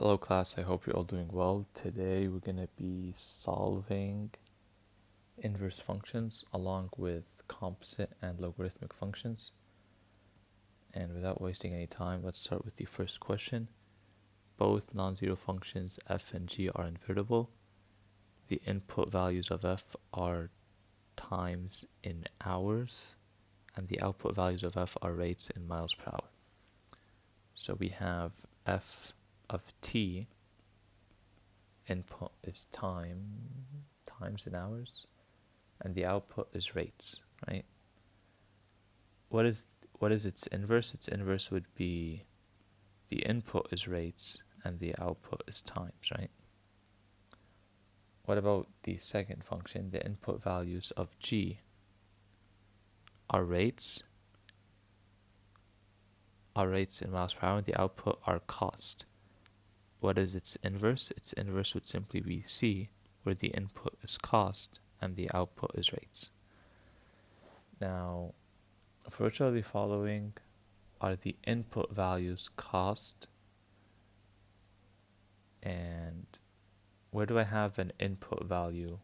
Hello class, I hope you're all doing well. Today we're going to be solving inverse functions along with composite and logarithmic functions. And without wasting any time, let's start with the first question. Both non-zero functions f and g are invertible. The input values of f are times in hours, and the output values of f are rates in miles per hour. So we have f of t, input is times in hours, and the output is rates, right? What is its inverse? Its inverse would be the input is rates and the output is times, right? What about the second function? The input values of g are rates in miles per hour, and the output are cost. What is its inverse? Its inverse would simply be c, where the input is cost and the output is rates. Now, for which of the following are the input values cost, and where do I have an input value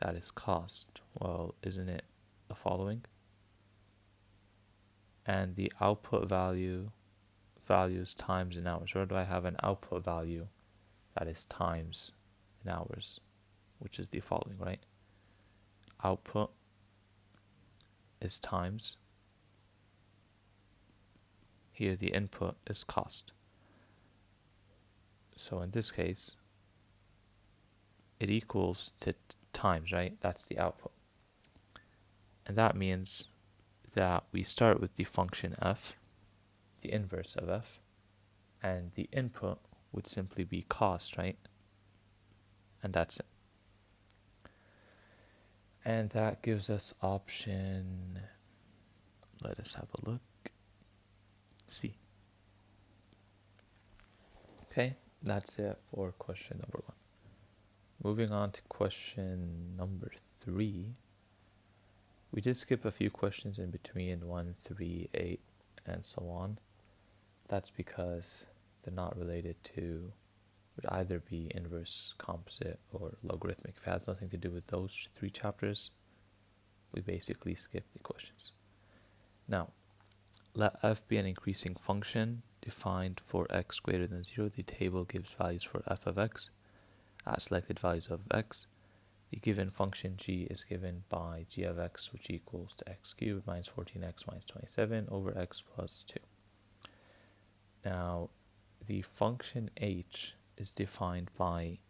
that is cost? Well, isn't it the following? And the output values times in hours. Where do I have an output value that is times in hours? Which is the following, right? Output is times. Here the input is cost. So in this case, it equals to times, right? That's the output. And that means that we start with the function f, the inverse of f, and the input would simply be cost, right? And that's it. And that gives us option, let us have a look, C. Okay, that's it for question number 1. Moving on to question number 3. We did skip a few questions in between 1, 3, 8, and so on. That's because they're not related to, would either be inverse, composite, or logarithmic. If it has nothing to do with those 3 chapters, we basically skip the questions. Now, let f be an increasing function defined for x greater than 0. The table gives values for f of x at selected values of x. The given function g is given by g of x, which equals to x cubed minus 14x minus 27 over x plus 2. Now, the function h is defined by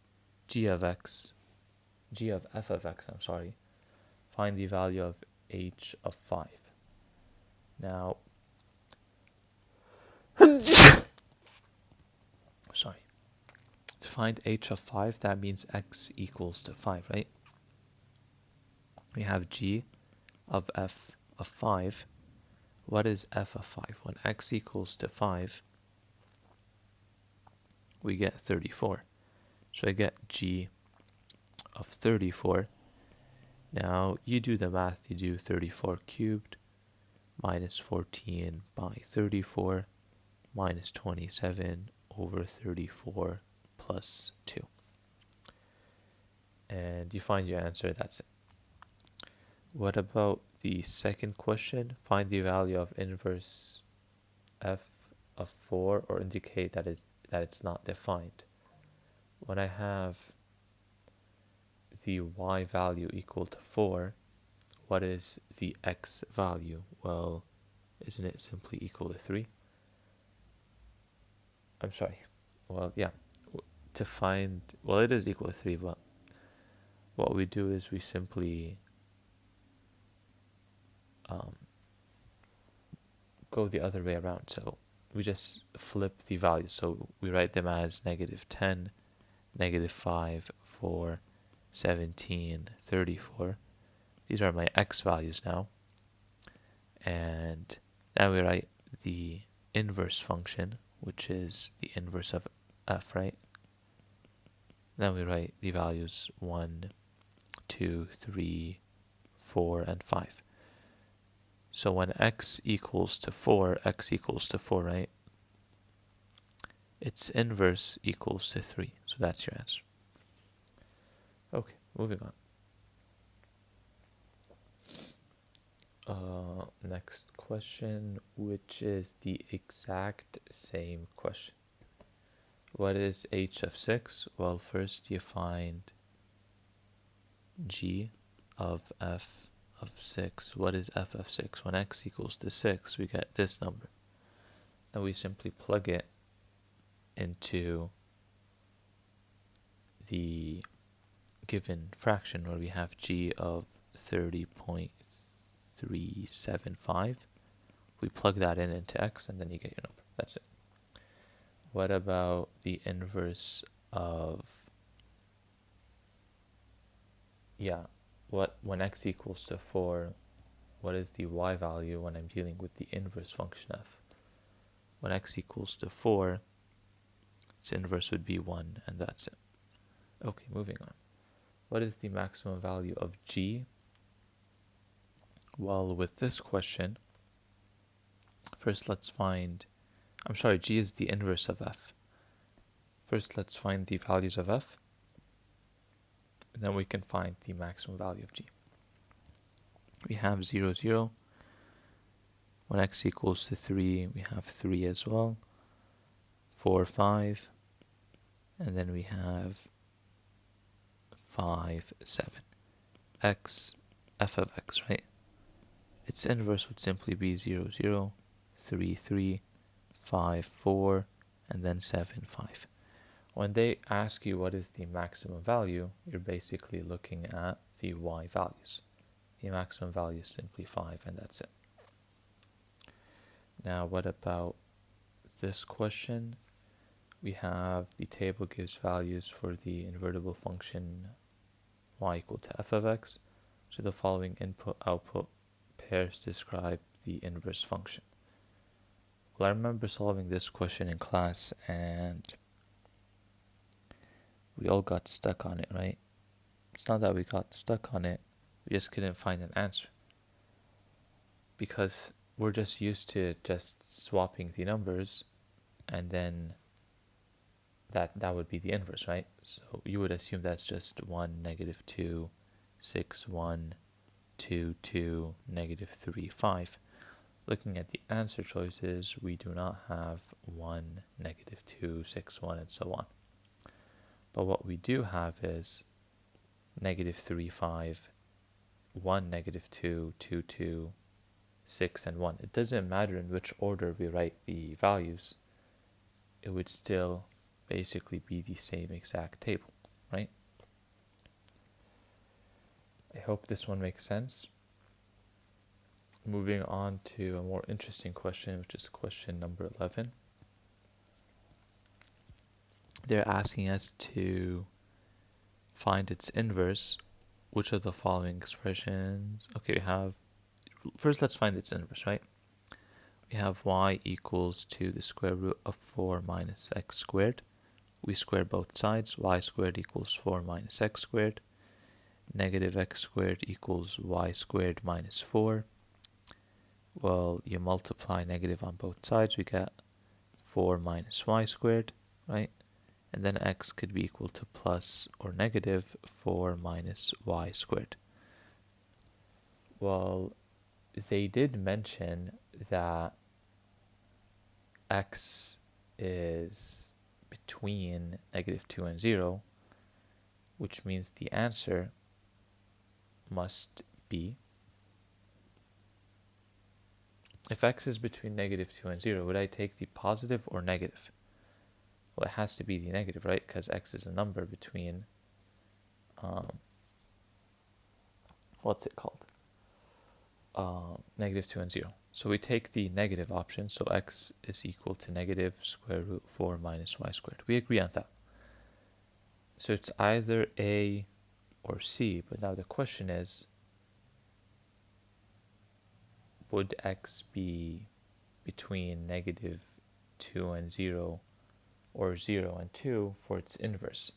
g of f of x, find the value of h of 5. Now, to find h of 5, that means x equals to 5, right? We have g of f of 5. What is f of 5? When x equals to 5, we get 34. So I get g of 34. Now, you do the math. You do 34 cubed minus 14 by 34 minus 27 over 34 plus 2. And you find your answer. That's it. What about the second question? Find the value of inverse f of 4, or indicate that it's not defined. When I have the y value equal to 4, what is the x value? Well, isn't it simply equal to 3? I'm sorry. Well, yeah. To find, well, it is equal to 3, but what we do is we simply go the other way around. So we just flip the values. So we write them as -10, -5, 4, 17, 34. These are my x values now. And now we write the inverse function, which is the inverse of f, right? Then we write the values 1, 2, 3, 4, and 5. So when x equals to 4, right? its inverse equals to 3. So that's your answer. Okay, moving on. Next question, which is the exact same question. What is h of 6? Well, first you find g of f of 6. What is f of 6? When x equals to 6, we get this number. Then we simply plug it into the given fraction where we have g of 30.375. We plug that in into x and then you get your number. That's it. What about the inverse of, when x equals to 4, what is the y value when I'm dealing with the inverse function f? When x equals to 4, its inverse would be 1, and that's it. Okay, moving on. What is the maximum value of g? Well, with this question, first let's find, g is the inverse of f. First let's find the values of f, and then we can find the maximum value of g. We have 0, 0. When x equals to 3, we have 3 as well. 4, 5. And then we have 5, 7. X, f of x, right? Its inverse would simply be 0, 0, 3, 3, 5, 4, and then 7, 5. When they ask you what is the maximum value, you're basically looking at the y values. The maximum value is simply 5, and that's it. Now, what about this question? We have the table gives values for the invertible function y equal to f of x. So the following input-output pairs describe the inverse function. Well, I remember solving this question in class and we all got stuck on it, right? It's not that we got stuck on it, we just couldn't find an answer. Because we're just used to just swapping the numbers and then that would be the inverse, right? So you would assume that's just 1, negative 2, 6, 1, 2, 2, negative 3, 5. Looking at the answer choices, we do not have 1, negative 2, 6, 1, and so on. But what we do have is negative 3, 5, 1, negative 2, 2, 2, 6, and 1. It doesn't matter in which order we write the values. It would still basically be the same exact table, right? I hope this one makes sense. Moving on to a more interesting question, which is question number 11. They're asking us to find its inverse. Which of the following expressions? Okay, first let's find its inverse, right? We have y equals to the square root of 4 minus x squared. We square both sides. Y squared equals 4 minus x squared. Negative x squared equals y squared minus 4. Well, you multiply negative on both sides, we get 4 minus y squared, right? And then x could be equal to plus or negative 4 minus y squared. Well, they did mention that x is between negative 2 and 0, which means the answer must be, if x is between negative 2 and 0, would I take the positive or negative? Well, it has to be the negative, right? Because x is a number between, negative 2 and 0. So we take the negative option, so x is equal to negative square root 4 minus y squared. We agree on that. So it's either A or C, but now the question is, would x be between negative 2 and 0 or 0 and 2 for its inverse?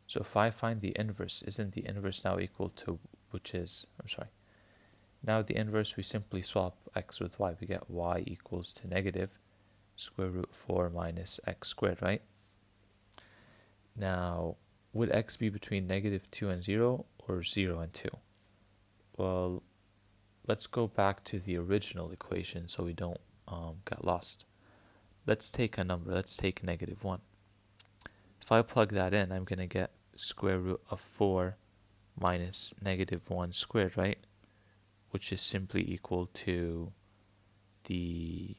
So if I find the inverse, isn't the inverse now equal to, now the inverse, we simply swap x with y. We get y equals to negative square root 4 minus x squared, right? Now, would x be between negative 2 and 0 or 0 and 2? Well, let's go back to the original equation so we don't get lost. Let's take a number. Let's take negative 1. If I plug that in, I'm going to get square root of 4 minus negative 1 squared, right? Which is simply equal to the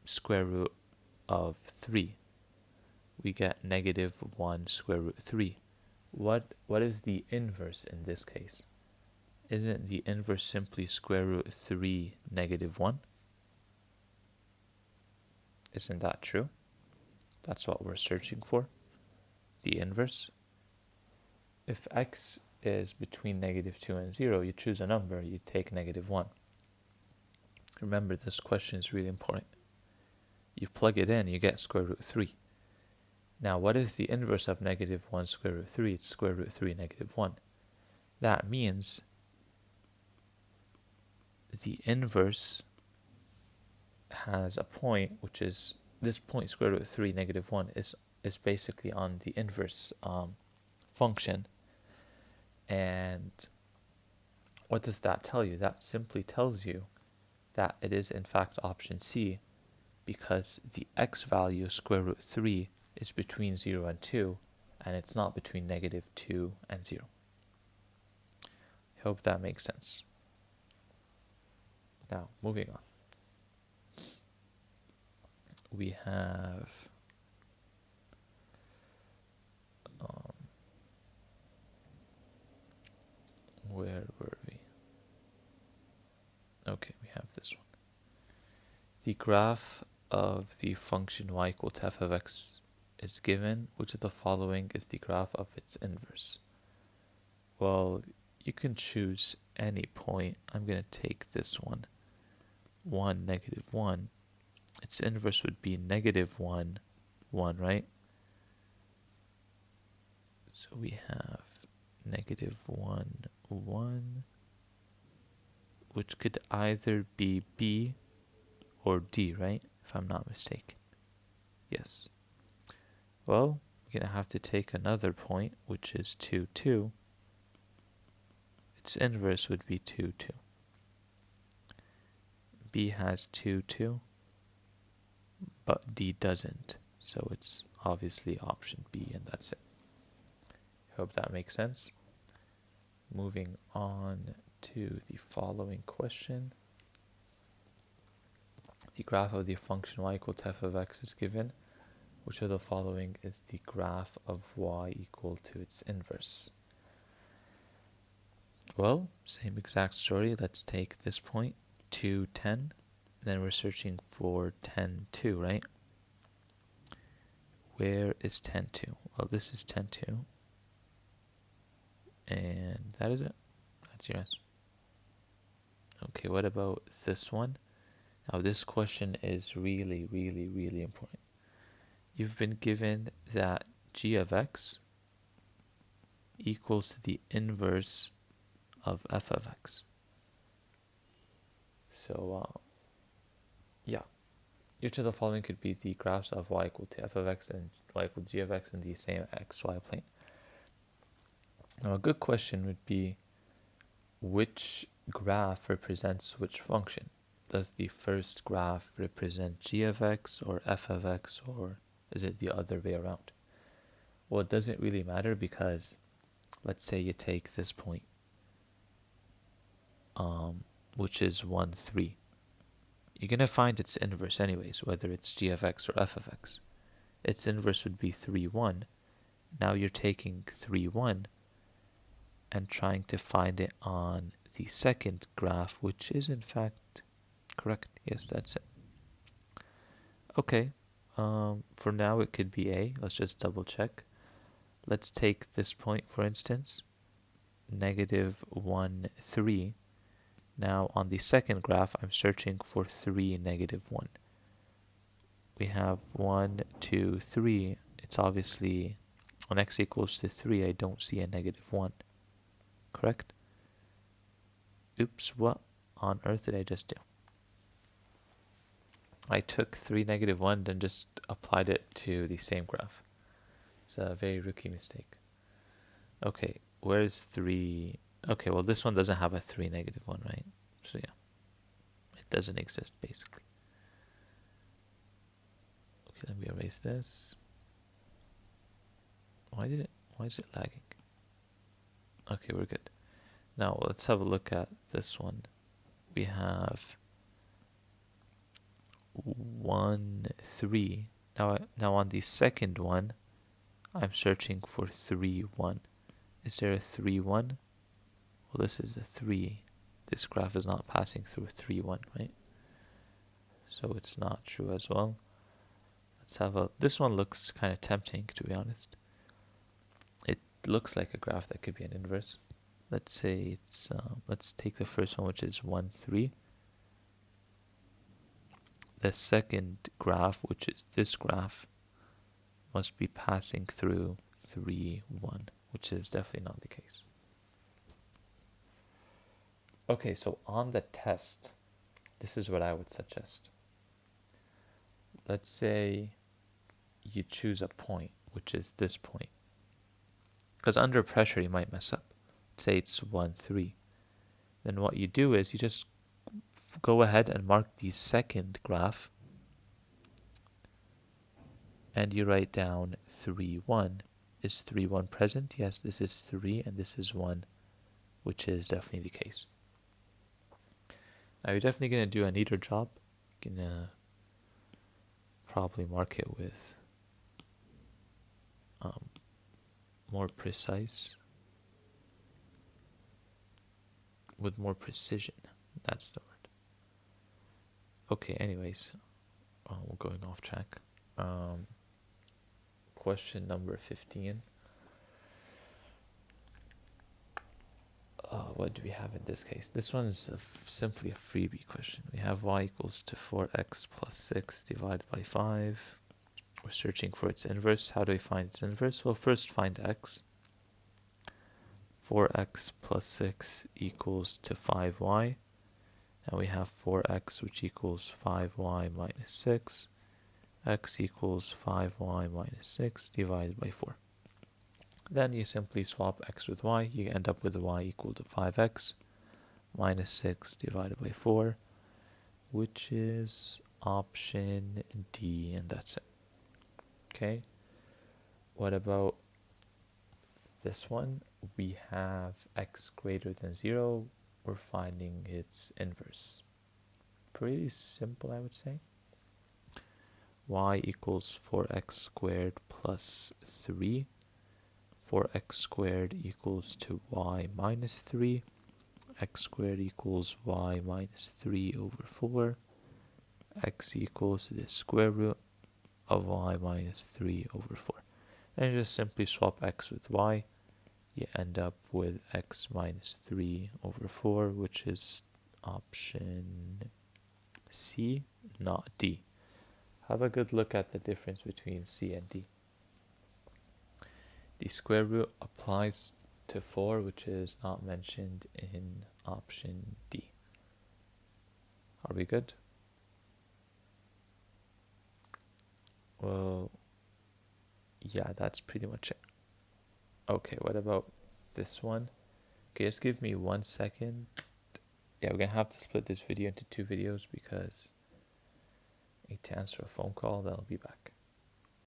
square root of 3. We get negative 1 square root 3. What is the inverse in this case? Isn't the inverse simply square root 3 negative 1? Isn't that true? That's what we're searching for, the inverse. If x is between negative 2 and 0, you choose a number, you take negative 1. Remember, this question is really important. You plug it in, you get square root 3. Now, what is the inverse of negative 1 square root 3? It's square root 3 negative 1. That means the inverse has a point, which is this point, square root 3 negative 1, is basically on the inverse function. And what does that tell you? That simply tells you that it is in fact option C, because the x value, square root 3, is between 0 and 2, and it's not between negative 2 and 0. I hope that makes sense. Now, moving on. We have where were we? Okay, we have this one. The graph of the function y equal to f of x is given. Which of the following is the graph of its inverse? Well, you can choose any point. I'm going to take this one, 1, negative 1. Its inverse would be negative 1, 1, right? So we have negative 1, 1, which could either be B or D, right? If I'm not mistaken. Yes. Well, we're going to have to take another point, which is 2, 2. Its inverse would be 2, 2. B has 2, 2, but D doesn't. So it's obviously option B, and that's it. Hope that makes sense. Moving on to the following question. The graph of the function y equal to f of x is given. Which of the following is the graph of y equal to its inverse? Well, same exact story. Let's take this point, 2, 10. Then we're searching for 10, 2, right? Where is 10, 2? Well, this is 10, 2. And that is it. That's your answer. Okay, what about this one? Now, this question is really, really, really important. You've been given that g of x equals to the inverse of f of x. So, yeah. Each of the following could be the graphs of y equal to f of x and y equal to g of x in the same xy plane. Now, a good question would be, which graph represents which function? Does the first graph represent g of x or f of x, or is it the other way around? Well, it doesn't really matter, because let's say you take this point, which is 1, 3. You're going to find its inverse anyways, whether it's g of x or f of x. Its inverse would be 3, 1. Now you're taking 3, 1 and trying to find it on the second graph, which is in fact correct. Yes, that's it. Okay, for now it could be A. Let's just double check. Let's take this point, for instance, negative 1, 3. Now on the second graph, I'm searching for 3, negative 1. We have 1, 2, 3. It's obviously, when x equals to 3, I don't see a negative 1. Correct? Oops, what on earth did I just do? I took 3, -1, then just applied it to the same graph. It's a very rookie mistake. Okay, where's 3? Okay, well this one doesn't have a 3, -1, right? So yeah, it doesn't exist basically. Okay, let me erase this. Why is it lagging? Okay, we're good. Now let's have a look at this one. We have 1, 3. Now on the second one, I'm searching for 3, 1. Is there a 3, 1? Well, this is a 3. This graph is not passing through 3, 1, right? So it's not true as well. Let's have a... This one looks kind of tempting, to be honest. It looks like a graph that could be an inverse. Let's say it's... let's take the first one, which is 1, 3. The second graph, which is this graph, must be passing through 3, 1, which is definitely not the case. Okay, so on the test, this is what I would suggest. Let's say you choose a point, which is this point. Because under pressure, you might mess up. Say it's 1, 3. Then what you do is you just go ahead and mark the second graph, and you write down 3, 1. Is 3, 1 present? Yes, this is 3 and this is 1, which is definitely the case. Now you're definitely going to do a neater job. You're going to probably mark it with more precise, with more precision. That's the word. Okay, anyways, we're going off track. Question number 15. What do we have in this case? This one's simply a freebie question. We have y equals to 4x plus 6 divided by 5. We're searching for its inverse. How do we find its inverse? Well, first find x. 4x plus 6 equals to 5y. And we have 4x, which equals 5y minus 6. X equals 5y minus 6 divided by 4. Then you simply swap x with y. You end up with y equal to 5x minus 6 divided by 4, which is option D, and that's it. Okay. What about this one? We have x greater than 0. We're finding its inverse. Pretty simple, I would say. Y equals 4x squared plus 3. 4x squared equals to y minus 3. X squared equals y minus 3 over 4. X equals the square root of y minus 3 over 4. And just simply swap x with y. You end up with x minus 3 over 4, which is option C, not D. Have a good look at the difference between C and D. The square root applies to 4, which is not mentioned in option D. Are we good? Well, yeah, that's pretty much it. Okay, what about this one? Okay, just give me 1 second. Yeah, we're going to have to split this video into 2 videos because I need to answer a phone call, then I'll be back.